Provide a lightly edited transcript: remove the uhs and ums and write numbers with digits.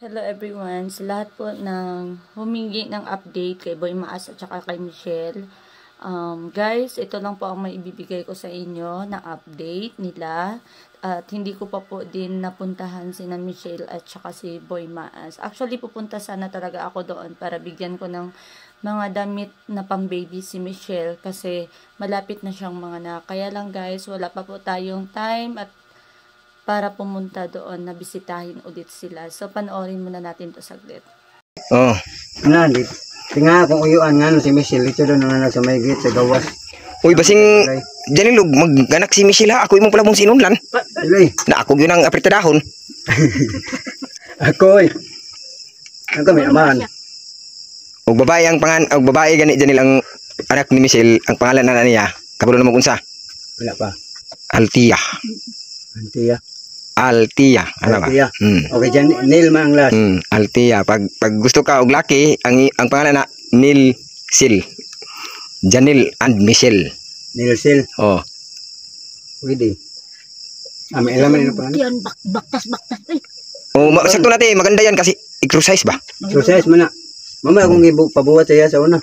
Hello everyone, sa lahat po ng humingi ng update kay Boy Maas at saka kay Michelle. Guys, ito lang po ang maibibigay ko sa inyo na update nila. At hindi ko pa po din napuntahan si Michelle at saka si Boy Maas. Actually, pupunta sana talaga ako doon para bigyan ko ng mga damit na pang baby si Michelle kasi malapit na siyang mga anak. Kaya lang guys, wala pa po tayong time at para pumunta doon na bisitahin ulit sila. So, panoorin muna natin to saglit. Oh. Ano, tinga kung uyuan nga si Michelle dito doon na sa may gate sa gawas. Uy, basing Janilog, mag-anak si Michelle ha. Ako imong pala mong sinunlan. Ilay. Na ako yun ang apretadahon. Ako Ang kami aman. Og babae ang og babae gani Janil ang anak ni Michelle, ang pangalan na niya. Kabalo na magunsa. Wala pa. Altia. Altia. Ano ba? Altia. Okay, dyan, Neil ma ang last. Altia. Pag gusto ka og laki, ang pangalan na Neil Sil. Janil and Michelle. Neil Sil. Oh. Pwede. May alaman na pa. Yan, baktas eh. Oh, sakto natin, maganda yan kasi exercise ba? Exercise mo na. Mamaya kung pabuhat siya sa una.